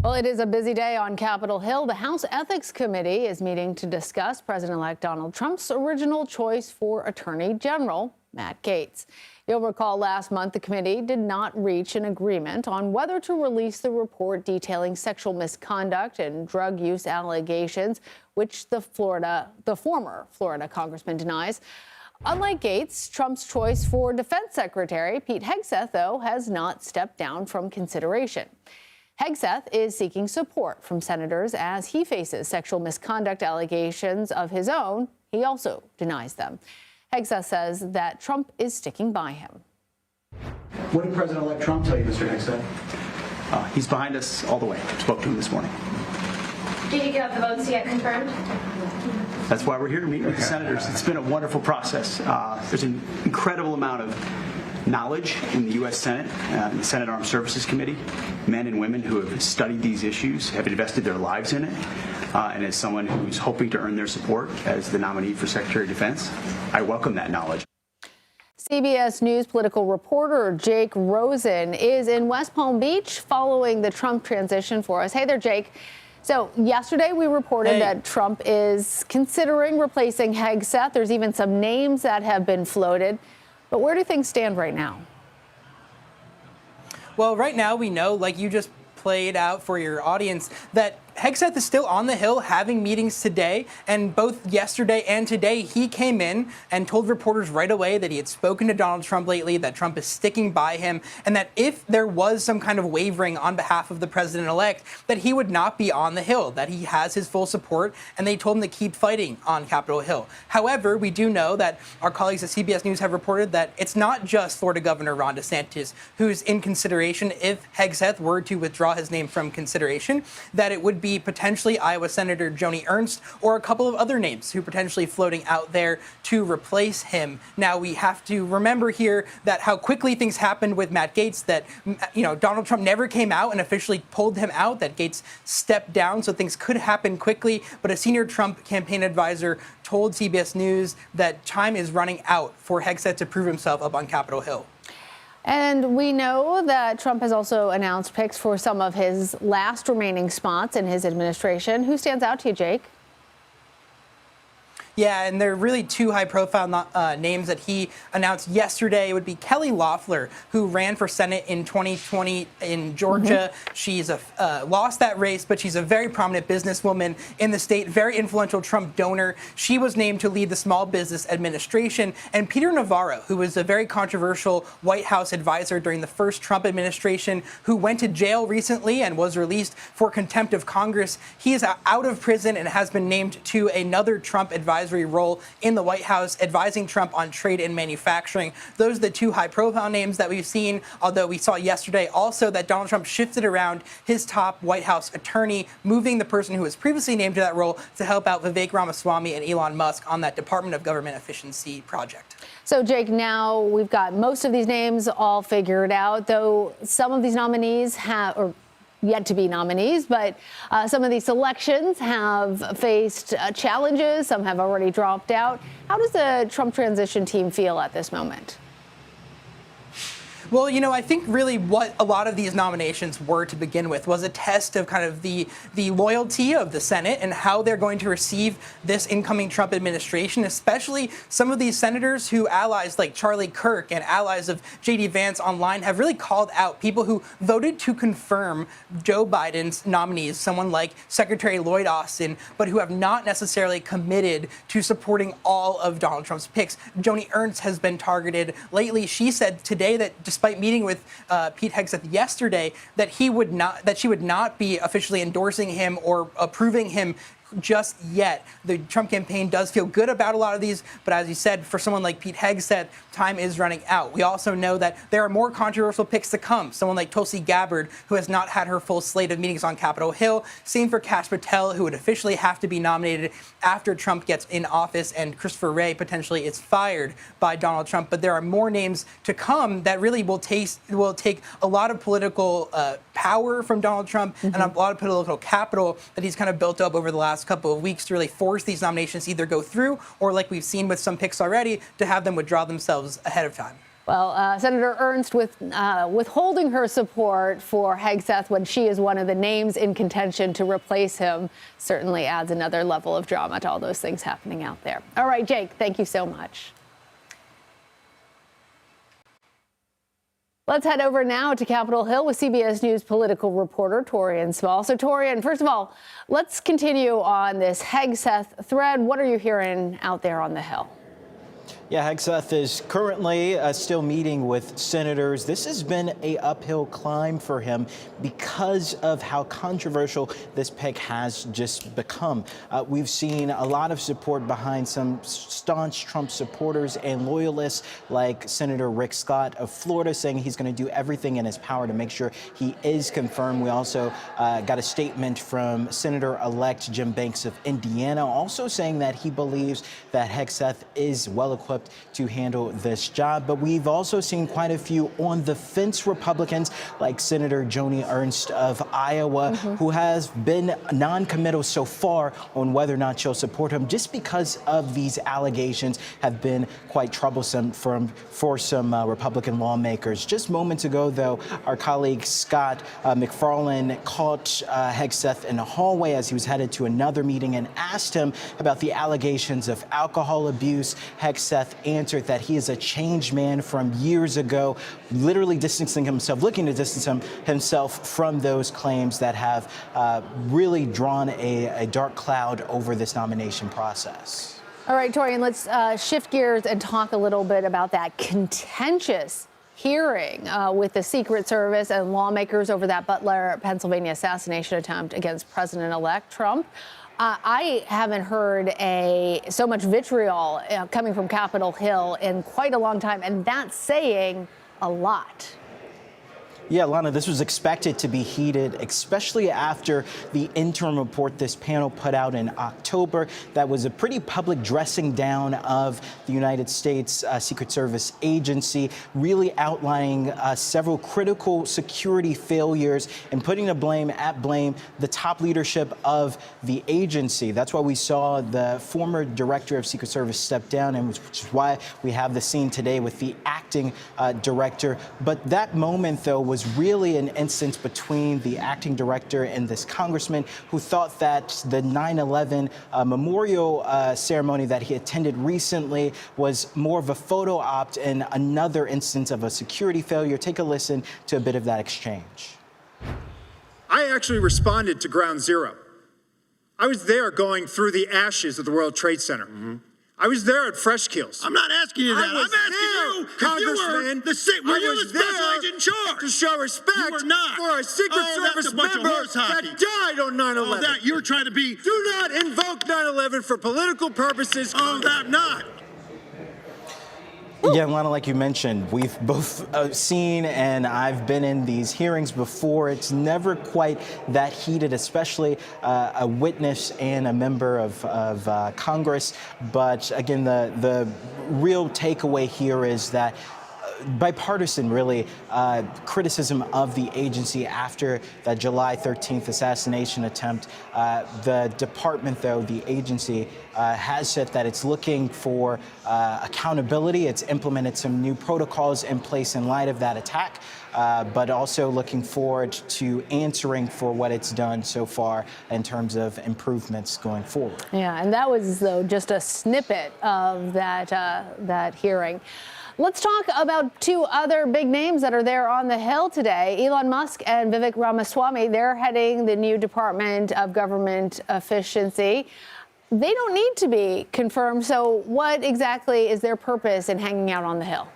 Well, it is a busy day on Capitol Hill. The House Ethics Committee is meeting to discuss President-elect Donald Trump's original choice for Attorney General, Matt Gaetz. You'll recall last month the committee did not reach an agreement on whether to release the report detailing sexual misconduct and drug use allegations, which the former Florida congressman denies. Unlike Gaetz, Trump's choice for Defense Secretary Pete Hegseth, though, has not stepped down from consideration. Hegseth is seeking support from senators as he faces sexual misconduct allegations of his own. He also denies them. Hegseth says that Trump is sticking by him. What did President-elect Trump tell you, Mr. Hegseth? He's behind us all the way. Spoke to him this morning. Did you get the votes yet confirmed? That's why we're here to meet with the senators. It's been a wonderful process. There's an incredible amount of knowledge in the U.S. Senate, the Senate Armed Services Committee, men and women who have studied these issues, have invested their lives in it, and as someone who's hoping to earn their support as the nominee for Secretary of Defense, I welcome that knowledge. CBS News political reporter Jake Rosen is in West Palm Beach following the Trump transition for us. Hey there, Jake. So yesterday we reported that Trump is considering replacing Hegseth. There's even some names that have been floated. But where do things stand right now? Well, right now we know, like you just played out for your audience, that Hegseth is still on the Hill having meetings today, and both yesterday and today he came in and told reporters right away that he had spoken to Donald Trump lately, that Trump is sticking by him, and that if there was some kind of wavering on behalf of the president-elect, that he would not be on the Hill, that he has his full support, and they told him to keep fighting on Capitol Hill. However, we do know that our colleagues at CBS News have reported that it's not just Florida Governor Ron DeSantis who's in consideration if Hegseth were to withdraw his name from consideration, that it would be potentially Iowa Senator Joni Ernst or a couple of other names who potentially floating out there to replace him. Now, we have to remember here that how quickly things happened with Matt Gaetz, that, Donald Trump never came out and officially pulled him out, that Gaetz stepped down, so things could happen quickly. But a senior Trump campaign advisor told CBS News that time is running out for Hegseth to prove himself up on Capitol Hill. And we know that Trump has also announced picks for some of his last remaining spots in his administration. Who stands out to you, Jake? Yeah, and there are really two high-profile names that he announced yesterday. It would be Kelly Loeffler, who ran for Senate in 2020 in Georgia. She's lost that race, but she's a very prominent businesswoman in the state, very influential Trump donor. She was named to lead the Small Business Administration. And Peter Navarro, who was a very controversial White House advisor during the first Trump administration, who went to jail recently and was released for contempt of Congress. He is out of prison and has been named to another Trump advisory role in the White House, advising Trump on trade and manufacturing. Those are the two high-profile names that we've seen, although we saw yesterday also that Donald Trump shifted around his top White House attorney, moving the person who was previously named to that role to help out Vivek Ramaswamy and Elon Musk on that Department of Government Efficiency project. So, Jake, now we've got most of these names all figured out, though some of these nominees have, yet to be nominees, but some of these selections have faced challenges. Some have already dropped out. How does the Trump transition team feel at this moment? Well, I think really what a lot of these nominations were to begin with was a test of kind of the loyalty of the Senate and how they're going to receive this incoming Trump administration, especially some of these senators who allies like Charlie Kirk and allies of J.D. Vance online have really called out people who voted to confirm Joe Biden's nominees, someone like Secretary Lloyd Austin, but who have not necessarily committed to supporting all of Donald Trump's picks. Joni Ernst has been targeted lately. She said today that despite meeting with Pete Hegseth yesterday, that she would not be officially endorsing him or approving him just yet. The Trump campaign does feel good about a lot of these, but as you said, for someone like Pete Hegseth, time is running out. We also know that there are more controversial picks to come. Someone like Tulsi Gabbard, who has not had her full slate of meetings on Capitol Hill. Same for Kash Patel, who would officially have to be nominated after Trump gets in office, and Christopher Wray potentially is fired by Donald Trump. But there are more names to come that really will take a lot of political power from Donald Trump and a lot of political capital that he's kind of built up over the last couple of weeks to really force these nominations to either go through or, like we've seen with some picks already, to have them withdraw themselves ahead of time. Well, Senator Ernst withholding her support for Hegseth when she is one of the names in contention to replace him certainly adds another level of drama to all those things happening out there. All right, Jake, thank you so much. Let's head over now to Capitol Hill with CBS News political reporter Taurean Small. So, Taurean, first of all, let's continue on this Hegseth thread. What are you hearing out there on the Hill? Yeah, Hegseth is currently still meeting with senators. This has been an uphill climb for him because of how controversial this pick has just become. We've seen a lot of support behind some staunch Trump supporters and loyalists like Senator Rick Scott of Florida saying he's going to do everything in his power to make sure he is confirmed. We also got a statement from Senator-elect Jim Banks of Indiana also saying that he believes that Hegseth is well equipped to handle this job. But we've also seen quite a few on the fence Republicans like Senator Joni Ernst of Iowa, who has been non-committal so far on whether or not she'll support him just because of these allegations have been quite troublesome for some Republican lawmakers. Just moments ago, though, our colleague Scott McFarlane caught Hegseth in the hallway as he was headed to another meeting and asked him about the allegations of alcohol abuse. Hegseth answered that he is a changed man from years ago, literally distancing himself, looking to distance himself from those claims that have really drawn a dark cloud over this nomination process. All right, Taurean, let's shift gears and talk a little bit about that contentious hearing with the Secret Service and lawmakers over that Butler, Pennsylvania assassination attempt against President-elect Trump. I haven't heard so much vitriol coming from Capitol Hill in quite a long time, and that's saying a lot. Yeah, Lana, this was expected to be heated, especially after the interim report this panel put out in October. That was a pretty public dressing down of the United States Secret Service agency, really outlining several critical security failures and putting the blame the top leadership of the agency. That's why we saw the former director of Secret Service step down, and which is why we have the scene today with the acting director. But that moment, though, was really an instance between the acting director and this congressman who thought that the 9/11 memorial ceremony that he attended recently was more of a photo op and another instance of a security failure. Take a listen to a bit of that exchange. I actually responded to Ground Zero. I was there going through the ashes of the World Trade Center. I was there at Fresh Kills. I'm not asking you that. I'm asking you, Congressman. were you the special agent in charge? To show respect You were not. for a Secret Service member that died on 9/11. That you're trying to be. Do not invoke 9/11 for political purposes. Oh, that not. Yeah, Lana, like you mentioned, we've both seen and I've been in these hearings before. It's never quite that heated, especially a witness and a member of Congress. But again, the real takeaway here is that bipartisan, really, criticism of the agency after that July 13th assassination attempt. The department, though, the agency, has said that it's looking for accountability. It's implemented some new protocols in place in light of that attack, but also looking forward to answering for what it's done so far in terms of improvements going forward. Yeah, and that was, though, just a snippet of that hearing. Let's talk about two other big names that are there on the Hill today. Elon Musk and Vivek Ramaswamy, they're heading the new Department of Government Efficiency. They don't need to be confirmed. So what exactly is their purpose in hanging out on the Hill?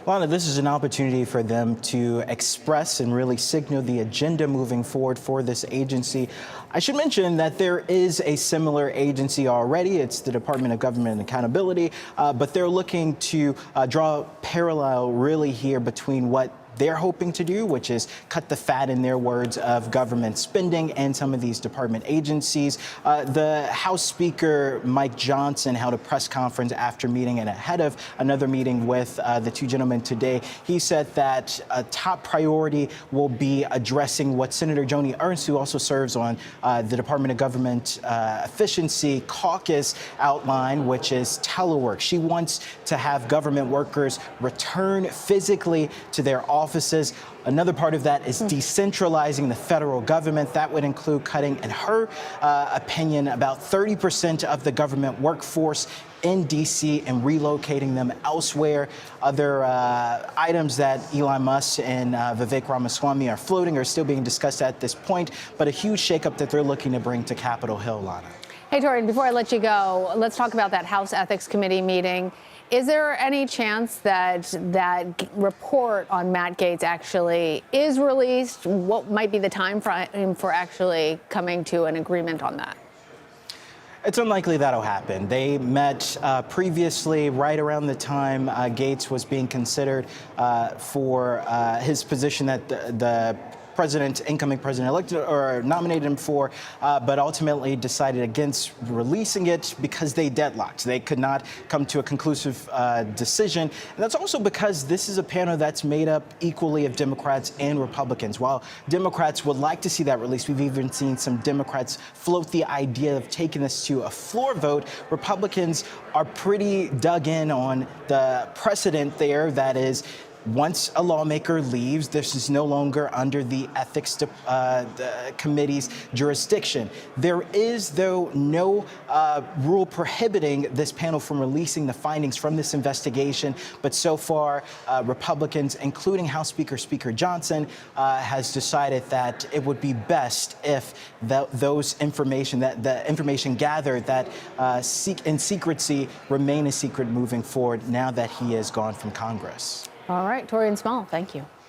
Lana, this is an opportunity for them to express and really signal the agenda moving forward for this agency. I should mention that there is a similar agency already. It's the Department of Government Accountability, but they're looking to draw a parallel really here between what they're hoping to do, which is cut the fat, in their words, of government spending and some of these department agencies. The House Speaker, Mike Johnson, held a press conference after meeting and ahead of another meeting with the two gentlemen today. He said that a top priority will be addressing what Senator Joni Ernst, who also serves on the Department of Government Efficiency Caucus, outlined, which is telework. She wants to have government workers return physically to their offices. Another part of that is decentralizing the federal government. That would include cutting, in her opinion, about 30% of the government workforce in D.C. and relocating them elsewhere. Other items that Elon Musk and Vivek Ramaswamy are floating are still being discussed at this point, but a huge shakeup that they're looking to bring to Capitol Hill, Lana. Hey, Taurean, before I let you go, let's talk about that House Ethics Committee meeting. Is there any chance that that report on Matt Gaetz actually is released? What might be the time frame for actually coming to an agreement on that? It's unlikely that'll happen. They met previously, right around the time Gaetz was being considered for his position that the incoming president-elect, or nominated him for, but ultimately decided against releasing it because they deadlocked. They could not come to a conclusive decision. And that's also because this is a panel that's made up equally of Democrats and Republicans. While Democrats would like to see that release, we've even seen some Democrats float the idea of taking this to a floor vote. Republicans are pretty dug in on the precedent there, that is, once a lawmaker leaves, this is no longer under the Ethics Committee's jurisdiction. There is, though, no rule prohibiting this panel from releasing the findings from this investigation. But so far, Republicans, including House Speaker Johnson, has decided that it would be best if the information gathered that in secrecy remain a secret moving forward now that he is gone from Congress. All right, Taurean Small, thank you.